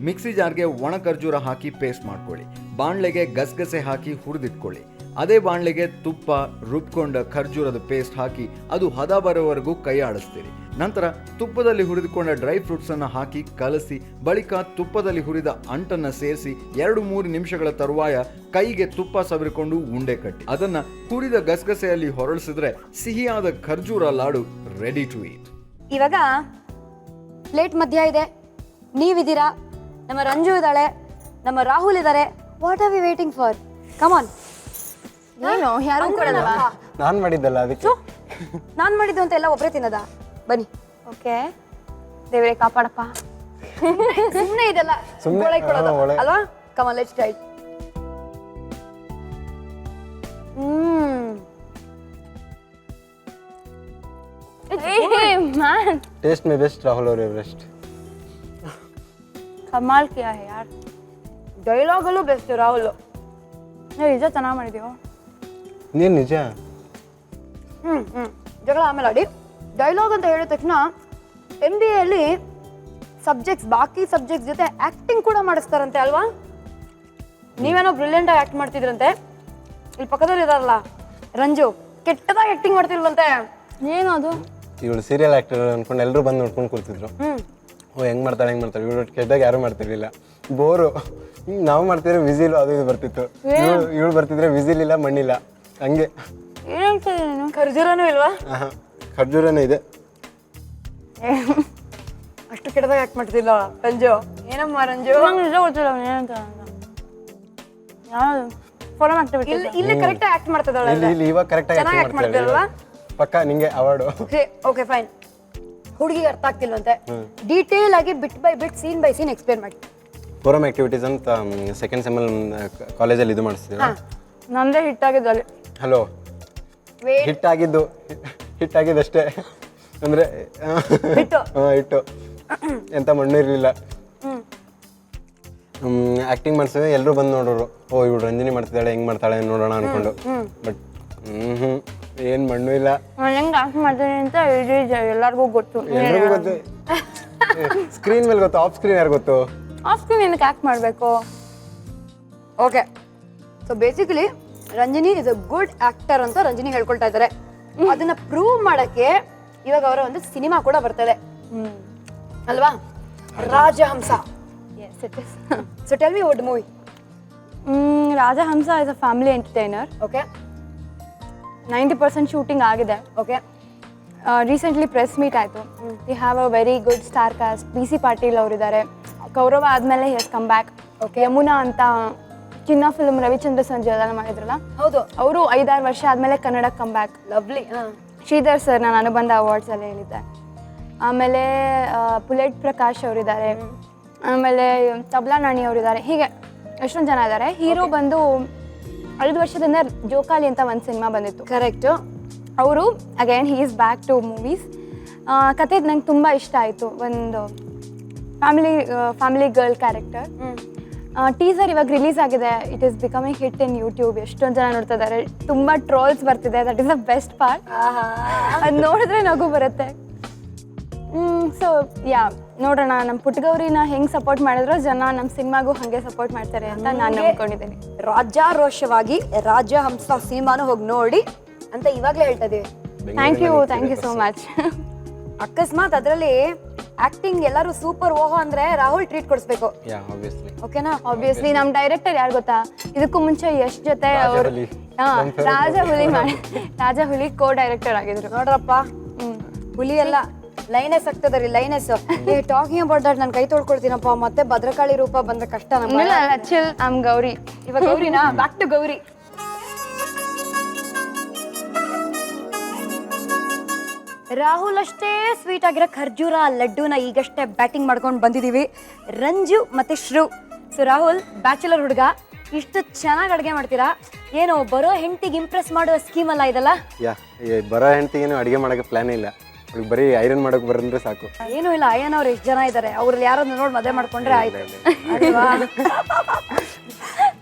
ಮಿಕ್ಸಿ ಜಾರ್ಗೆ ಒಣ ಖರ್ಜೂರ ಹಾಕಿ ಪೇಸ್ಟ್ ಮಾಡ್ಕೊಳ್ಳಿ. ಬಾಣಲೆಗೆ ಗಸಗಸೆ ಹಾಕಿ ಹುರಿದಿಟ್ಕೊಳ್ಳಿ. ಅದೇ ಬಾಣಲೆಗೆ ತುಪ್ಪ, ರುಬ್ಕೊಂಡ ಖರ್ಜೂರದ ಪೇಸ್ಟ್ ಹಾಕಿ ಅದು ಹದ ಬರೋವರೆಗೂ ಕೈ ಆಡಿಸ್ತೀರಿ. ನಂತರ ತುಪ್ಪದಲ್ಲಿ ಹುರಿದುಕೊಂಡ ಡ್ರೈ ಫ್ರೂಟ್ಸ್ ಅನ್ನು ಹಾಕಿ ಕಲಸಿ, ಬಳಿಕ ತುಪ್ಪದಲ್ಲಿ ಹುರಿದ ಅಂಟನ್ನು ಸೇರಿಸಿ 2-3 ನಿಮಿಷಗಳ ತರುವಾಯ ಕೈಗೆ ತುಪ್ಪ ಸವರಿಕೊಂಡು ಉಂಡೆ ಕಟ್ಟಿ ಅದನ್ನ ಹುರಿದ ಗಸಗಸೆಯಲ್ಲಿ ಹೊರಳಿಸಿದ್ರೆ ಸಿಹಿಯಾದ ಖರ್ಜೂರ ಲಾಡು ರೆಡಿ ಟು ಈಟ್. ಇವಾಗ ಪ್ಲೇಟ್ ಮಧ್ಯ ಇದೆ, ನೀವಿದ್ದೀರಾ, ನಮ್ಮ ರಂಜು ಇದ್ದಾಳೆ, ನಮ್ಮ ರಾಹುಲ್ ಇದ್ದಾರೆ. What are V waiting for? Come on. ಏನು ಯಾರು ಕೊಡಲ್ವಾ? ನಾನು ಮಾಡಿದ್ದಲ್ಲ ಅದಕ್ಕೆ. ನಾನ್ ಮಾಡಿದ್ದು ಅಂತ ಎಲ್ಲ ಒಬ್ಬರೇ ತಿನ್ನದ? ಬನ್ನಿ. ಓಕೆ, ದೇವರೇ ಕಾಪಾಡಪ್ಪ. ಸುಮ್ಮನೆ ಇದೆಲ್ಲ ಒಳಗೆ ಕೊಡೋದು ಅಲ್ವಾ? Come on, let's try. Man taste May best Rahul ಅವ್ರ ಎವರೆಸ್ಟ್. ಕಮಾಲ್ ಕಿಯಾ ಹೈ ಯಾರ್. ಡೈಲಾಗಲ್ಲೂ ಬೆಸ್ಟ್ ರಾಹುಲ್. ನಿಜ ಚೆನ್ನಾಗಿ ಮಾಡಿದೀವೋ. ನೀನು ನಿಜ. ಜಗಳ ಆಮೇಲೆ ಆಡಿ. ಡೈಲಾಗ್ ಅಂತ ಹೇಳಿದ ತಕ್ಷಣ MBA ಅಲ್ಲಿ ಸಬ್ಜೆಕ್ಟ್ಸ್ ಬಾಕಿ ಸಬ್ಜೆಕ್ಟ್ಸ್ ಜೊತೆ ಆಕ್ಟಿಂಗ್ ಕೂಡ ಮಾಡಿಸ್ತಾರಂತೆ ಅಲ್ವಾ? ನೀವೇನೋ ಬ್ರಿಲಿಯಂಟ್ ಆಗಿ ಆಕ್ಟ್ ಮಾಡ್ತಿದ್ರಂತೆ. ಇಲ್ಲಿ ಪಕ್ಕದಲ್ಲಿ ಇದಾರಲ್ಲ ರಂಜು, ಕೆಟ್ಟದಾಗಿ ಆಕ್ಟಿಂಗ್ ಮಾಡ್ತಿಲ್ವಂತೆ. ಏನು ಅದು? ಇವಳು ಸೀರಿಯಲ್ ಆಕ್ಟರ್ ಅನ್ಕೊಂಡು ಎಲ್ಲರೂ ಬಂದು ನೋಡ್ಕೊಂಡು ಕೂತಿದ್ರು. ಓ ಹೆಂಗ್ ಮಾಡ್ತಾಳೆ ಇವಳು ಕೆಟ್ಟದಾಗ ಯಾರು ಮಾಡ್ತಿರ್ಲಿಲ್ಲ, ಬೋರು. ನಾವು ಮಾಡ್ತಿದ್ರೆ ವಿಸಿಲ್ ಅದು ಇದು ಬರ್ತಿತ್ತು, ಇವಳು ಬರ್ತಿದ್ರೆ ವಿಸಿಲ್ ಇಲ್ಲ ಮಣ್ಣಿಲ್ಲ ಹಂಗೆ. ಏನು ಹೇಳ್ತಿದ್ದೀನಿ ನೀನು? ಖರ್ಜೂರನೂ ಇಲ್ವಾ? ಖರ್ಜೂರನೇ ಇದೆ. ಅಷ್ಟು ಕೆಟ್ಟದಾಗ ಆಕ್ಟ್ ಮಾಡ್ತಿಲ್ಲ ರಂಜು. ಏನಮ್ಮ ರಂಜು? ನಂಗೆ ನಿಜ ಗೊತ್ತಿಲ್ಲ ಅವ್ನು ಏನಂತ. ಯಾವುದು ಫಾರಮ್ ಆಕ್ಟಿವಿಟಿ? ಇಲ್ಲಿ ಕರೆಕ್ಟ್ ಆಕ್ಟ್ ಮಾಡ್ತಿದ್ದಾಳೆ. ಇಲ್ಲಿ ಇವಾಗ ಕರೆಕ್ಟಾಗಿ ಚೆನ್ನಾಗಿ ಆಕ್ಟ್ ಮಾಡ್ತಿರಲ್ವಾ? ಪಕ್ಕ ನಿಂಗೆ ಅವಾರ್ಡು. Okay fine. ಹುಡುಗಿಗೆ ಅರ್ಥ ಆಗ್ತಿಲ್ವಂತೆ, ಡೀಟೇಲ್ ಆಗಿ bit by bit scene by scene explain ಮಾಡಿ. ಫೋರಮ್ ಆಕ್ಟಿವಿಟೀಸ್ ಅಂತ ಸೆಕೆಂಡ್ ಸೆಮಲ್ ಕಾಲೇಜಲ್ಲಿ ಇದು ಮಾಡಿಸ್ತೀವಿ. ನಂದೇ ಹಿಟ್ ಆಗಿದ್ದು ಅಲ್ಲಿ. ಹಲೋ, ಹಿಟ್ ಆಗಿದ್ದಷ್ಟೇ ಅಂದರೆ ಹಿಟ್ಟು ಎಂಥ ಮಣ್ಣು ಇರಲಿಲ್ಲ. ಆ್ಯಕ್ಟಿಂಗ್ ಮಾಡಿಸಿದ್ರೆ ಎಲ್ಲರೂ ಬಂದು ನೋಡೋರು, ಓ ಇವಳು ರಂಜನಿ ಮಾಡ್ತಿದ್ದಾಳೆ ಹೆಂಗೆ ಮಾಡ್ತಾಳೆ ನೋಡೋಣ ಅಂದ್ಕೊಂಡು. ಬಟ್ ಏನು ಮಣ್ಣು ಇಲ್ಲ. ನಾನು ಹೆಂಗೆ ಆಕ್ಟ್ ಮಾಡ್ತೀನಿ ಅಂತ ಎಲ್ಲರಿಗೂ ಗೊತ್ತು. ಎಲ್ರಿಗೂ ಗೊತ್ತು. ಸ್ಕ್ರೀನ್ ಮೇಲೆ ಗೊತ್ತು, ಆಫ್ ಸ್ಕ್ರೀನ್ ಯಾರು ಗೊತ್ತು? ಆಫ್ ಸ್ಕ್ರೀನ್ ಏನಕ್ಕೆ ಆಕ್ಟ್ ಮಾಡಬೇಕು? Okay, so basically Ranjani is a good actor ಅಂತ ರಂಜನಿ ಹೇಳ್ಕೊಳ್ತಾ ಇದ್ದಾರೆ. ಅದನ್ನ ಪ್ರೂವ್ ಮಾಡಕ್ಕೆ ಇವಾಗ ಅವರ ಒಂದು ಸಿನಿಮಾ ಕೂಡ ಬರ್ತದೆ ಅಲ್ವಾ, Rajahamsa. Yes, it is. So tell me what movie. Rajahamsa is a family entertainer. Okay, 90% shooting ಆಗಿದೆ. ಓಕೆ, ರೀಸೆಂಟ್ಲಿ ಪ್ರೆಸ್ ಮೀಟ್ ಆಯಿತು. We have a very good star cast. BC Patil ಅವರಿದ್ದಾರೆ. ಕೌರವ ಆದಮೇಲೆ ಹೆಸ್ ಕಮ್ ಬ್ಯಾಕ್. ಓಕೆ, ಯಮುನಾ ಅಂತ ಚಿನ್ನ ಫಿಲ್ಮ್ ರವಿಚಂದ್ರ ಸಂಜೆ ಎಲ್ಲ ಮಾಡಿದ್ರಲ್ಲ, ಹೌದು, ಅವರು 5-6 ವರ್ಷ ಆದಮೇಲೆ ಕನ್ನಡಕ್ಕೆ come back. Lovely. Sridhar sir ನಾನು ಅನುಬಂಧ ಅವಾರ್ಡ್ಸ್ ಎಲ್ಲ ಹೇಳಿದ್ದೆ. ಆಮೇಲೆ ಪುಲೆಟ್ ಪ್ರಕಾಶ್ ಅವರಿದ್ದಾರೆ. ಆಮೇಲೆ ತಬ್ಲಾ ನಾಣಿ ಅವರಿದ್ದಾರೆ. ಹೀಗೆ ಎಷ್ಟೊಂದು ಜನ ಇದ್ದಾರೆ. ಹೀರೋ ಬಂದು 5 ವರ್ಷದಿಂದ ಜೋಕಾಲಿ ಅಂತ ಒಂದು ಸಿನಿಮಾ ಬಂದಿತ್ತು. ಕರೆಕ್ಟು. ಅವರು again he is back to movies. ಕತೆ ನಂಗೆ ತುಂಬ ಇಷ್ಟ ಆಯಿತು. ಒಂದು ಫ್ಯಾಮಿಲಿ ಗರ್ಲ್ ಕ್ಯಾರೆಕ್ಟರ್. ಟೀಸರ್ ಇವಾಗ ರಿಲೀಸ್ ಆಗಿದೆ. It is becoming hit in YouTube. ಎಷ್ಟೊಂದು ಜನ ನೋಡ್ತಾ ಇದ್ದಾರೆ. ತುಂಬ ಟ್ರೋಲ್ಸ್ ಬರ್ತಿದೆ. That is the best part. ಅದು ನೋಡಿದ್ರೆ ನಗು ಬರುತ್ತೆ. ಸೊ ಯಾ, ನೋಡೋಣ. ನಮ್ಮ ಪುಟ್ಟಗೌರಿನ ಹೆಂಗೆ ಸಪೋರ್ಟ್ ಮಾಡಿದ್ರು ಜನ ನಮ್ಮ ಸಿನಿಮಾಗೂ ಹಾಗೆ ಸಪೋರ್ಟ್ ಮಾಡ್ತಾರೆ ಅಂತ ನಾನು ನಂಬ್ಕೊಂಡಿದ್ದೀನಿ. ರಾಜಾರೋಷವಾಗಿ ರಾಜಹಂಸ ಸಿನಿಮಾನು ಹೋಗಿ ನೋಡಿ ಅಂತ ಇವಾಗಲೇ ಹೇಳ್ತಾ ಇದೀವಿ. Thank you so much. ಅಕಸ್ಮಾತ್ ಅದರಲ್ಲಿ ಆಕ್ಟಿಂಗ್ ಎಲ್ಲರೂ ಸೂಪರ್ ಓಹೋ ಅಂದ್ರೆ ರಾಹುಲ್ ಟ್ರೀಟ್ ಕೊಡಿಸ್ಬೇಕು. ಓಕೆನಾ? ಆಬ್ವಿಯಸ್ಲಿ ನಮ್ಮ ಡೈರೆಕ್ಟರ್ ಯಾರು ಗೊತ್ತಾ? ಇದಕ್ಕೂ ಮುಂಚೆ ಯಶ್ ಜೊತೆ ಅವರು ರಾಜ ಹುಲಿ ಕೋ ಡೈರೆಕ್ಟರ್ ಆಗಿದ್ರು. ನೋಡ್ರಪ್ಪ, ಹುಲಿ ಎಲ್ಲ ಲೈನೆಸ್ ಆಗ್ತದ್ರಿ, ಲೈನೆಸ್. ಟಾಕಿಂಗ್ ಅಬೌಟ್ ದಟ್ ನಾನು ಕೈ ತೊಳ್ಕೊಳ್ತೀನಪ್ಪ. ಮತ್ತೆ ಭದ್ರಕಾಳಿ ರೂಪ ಬಂದ ಕಷ್ಟ ನಮ್ಮ. Chill, I am Gauri. ಇವಾಗ ಗೌರಿನಾ? Back to Gauri. ರಾಹುಲ್ ಅಷ್ಟೇ ಸ್ವೀಟ್ ಆಗಿರೋ ಖರ್ಜೂರ ಲಡ್ಡುನ ಈಗಷ್ಟೇ ಬ್ಯಾಟಿಂಗ್ ಮಾಡ್ಕೊಂಡು ಬಂದಿದ್ದೀವಿ, ರಂಜು ಮತ್ತೆ ಶ್ರು. ಸೊ ರಾಹುಲ್ ಬ್ಯಾಚುಲರ್ ಹುಡುಗ, ಇಷ್ಟು ಚೆನ್ನಾಗಿ ಅಡುಗೆ ಮಾಡ್ತೀರಾ. ಏನು ಬರೋ ಹೆಂಡತಿಗೆ ಇಂಪ್ರೆಸ್ ಮಾಡುವ ಸ್ಕೀಮ್ ಅಲ್ಲ ಇದಲ್ಲ? ಬರೋ ಹೆಂಡತಿಗೇನು ಅಡುಗೆ ಮಾಡೋಕ್ಕೆ ಪ್ಲಾನ್ ಇಲ್ಲ. ಅವ್ರಿಗೆ ಬರೀ ಐರನ್ ಮಾಡೋಕೆ ಬರಂದ್ರೆ ಸಾಕು. ಏನೂ ಇಲ್ಲ. ಅಯ್ಯನ್ ಅವ್ರು ಎಷ್ಟು ಜನ ಇದ್ದಾರೆ, ಅವ್ರಲ್ಲಿ ಯಾರನ್ನ ನೋಡಿ ಮದುವೆ ಮಾಡ್ಕೊಂಡ್ರೆ ಆಯ್ತು ಅಲ್ವಾ?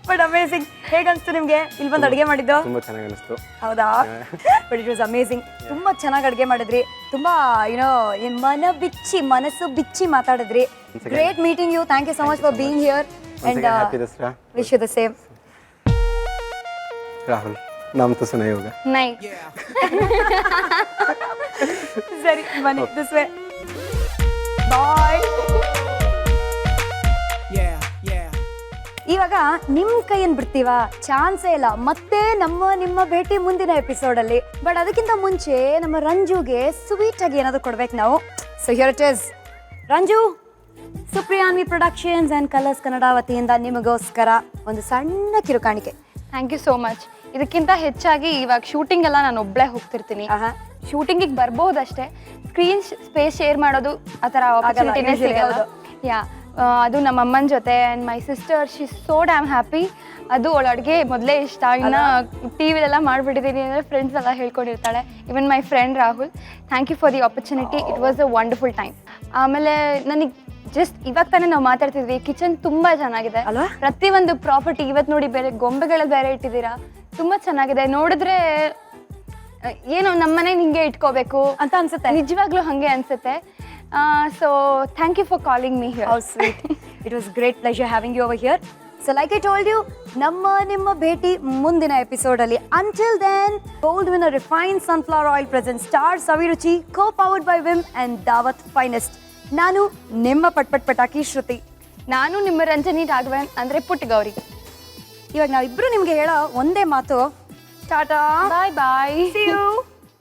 But amazing. ಹೇಗನ್ಸ್ತು ನಿಮ್ಗೆ ಇಲ್ಲಿ ಬಂದು ಅಡುಗೆ ಮಾಡಿದ್ದು? ತುಂಬಾ ಚೆನ್ನಾಗಿ ಅನಿಸ್ತು. ಹೌದಾ? But it was amazing. ತುಂಬಾ ಚೆನ್ನಾಗಿ ಅಡುಗೆ ಮಾಡಿದ್ರಿ. ತುಂಬಾ ಮನಸ್ಸು ಬಿಚ್ಚಿ ಮಾತಾಡಿದ್ರಿ. Great meeting you. Thank you so much for being here and wish you the same. Rahul ನಾಮ್ ತೋ ಸುನೈ ಹೋಗಾ. ನೈ. ಸರಿ ಬನ್ನಿ, ದಿಸ್ ವೇ. ಬಾಯ್. ಇವಾಗ ನಿಮ್ ಕೈಯನ್ನು ಬಿಡ್ತೀವ? ಚಾನ್ಸೇ ಇಲ್ಲ. ಮತ್ತೆ ನಿಮ್ಮ ಭೇಟಿ ಮುಂದಿನ ಎಪಿಸೋಡ್ ಅಲ್ಲಿ. ಬಟ್ ಅದಕ್ಕಿಂತ ಮುಂಚೆ ನಮ್ಮ ರಂಜುಗೆ ಸ್ವೀಟ್ ಆಗಿ ಏನಾದ್ರು ಕೊಡ್ಬೇಕು ನಾವು. So here it is. Ranju, ಸುಪ್ರಿಯಾನ್ವಿ ಪ್ರೊಡಕ್ಷನ್ಸ್ ಅಂಡ್ ಕಲರ್ಸ್ ಕನ್ನಡ ವತಿಯಿಂದ ನಿಮಗೋಸ್ಕರ ಒಂದು ಸಣ್ಣ ಕಿರುಕಾಣಿಕೆ. Thank you so much. ಇದಕ್ಕಿಂತ ಹೆಚ್ಚಾಗಿ ಇವಾಗ ಶೂಟಿಂಗ್ ಎಲ್ಲ ನಾನು ಒಬ್ಬಳೇ ಹೋಗ್ತಿರ್ತೀನಿ. ಶೂಟಿಂಗಿಗೆ ಬರ್ಬೋದಷ್ಟೇ. ಸ್ಕ್ರೀನ್ ಸ್ಪೇಸ್ ಶೇರ್ ಮಾಡೋದು ಆ ಥರ ಆಪರ್ಚುನಿಟಿನೇ ಸಿಗಲ್ಲ. ಯಾ, ಅದು ನಮ್ಮ ಅಮ್ಮನ ಜೊತೆ and my sister she so dam happy. ಅದು ಅವಳ ಅಡುಗೆ ಮೊದಲೇ ಇಷ್ಟ, ಇನ್ನು ಟಿ ವಿಲೆಲ್ಲ ಮಾಡಿಬಿಟ್ಟಿದ್ದೀನಿ ಅಂದರೆ ಫ್ರೆಂಡ್ಸ್ ಎಲ್ಲ ಹೇಳ್ಕೊಂಡಿರ್ತಾಳೆ. Even my friend Rahul, thank you for the opportunity, it was a wonderful time. ಆಮೇಲೆ ನನಗೆ ಜಸ್ಟ್ ಇವಾಗ ತಾನೇ ನಾವು ಮಾತಾಡ್ತಿದ್ವಿ, ಕಿಚನ್ ತುಂಬ ಚೆನ್ನಾಗಿದೆ ಅಲ್ವಾ? ಪ್ರತಿಯೊಂದು ಪ್ರಾಪರ್ಟಿ ಇವತ್ತು ನೋಡಿ ಬೇರೆ ಗೊಂಬೆಗಳ ಬೇರೆ ಇಟ್ಟಿದ್ದೀರಾ, ತುಂಬ ಚೆನ್ನಾಗಿದೆ. ನೋಡಿದ್ರೆ ಏನೋ ನಮ್ಮನೆ ಹಿಂಗೆ ಇಟ್ಕೋಬೇಕು ಅಂತ ಅನ್ಸುತ್ತೆ. ನಿಜವಾಗ್ಲೂ ಹಾಗೆ ಅನ್ಸುತ್ತೆ. So thank you for calling me here. How sweet. It was great pleasure having you over here. So like I told you, ನಿಮ್ಮ ಭೇಟಿ ಮುಂದಿನ ಎಪಿಸೋಡಲ್ಲಿ. Until then, gold winner refined sunflower oil presents Star Saviruchi, co-powered by Vim and Dawat Finest. ನಾನು ನಿಮ್ಮ ಪಟಾಕಿ ಶ್ರುತಿ. ನಾನು ನಿಮ್ಮ ರಂಜನಿ ರಾಘವನ್ ಅಂದರೆ ಪುಟ್ಟ ಗೌರಿ. ಇವಾಗ ನಾವಿಬ್ರು ನಿಮ್ಗೆ ಹೇಳೋ ಒಂದೇ ಮಾತು, ಟಾಟಾ, ಬಾಯ್ ಬಾಯ್. see you.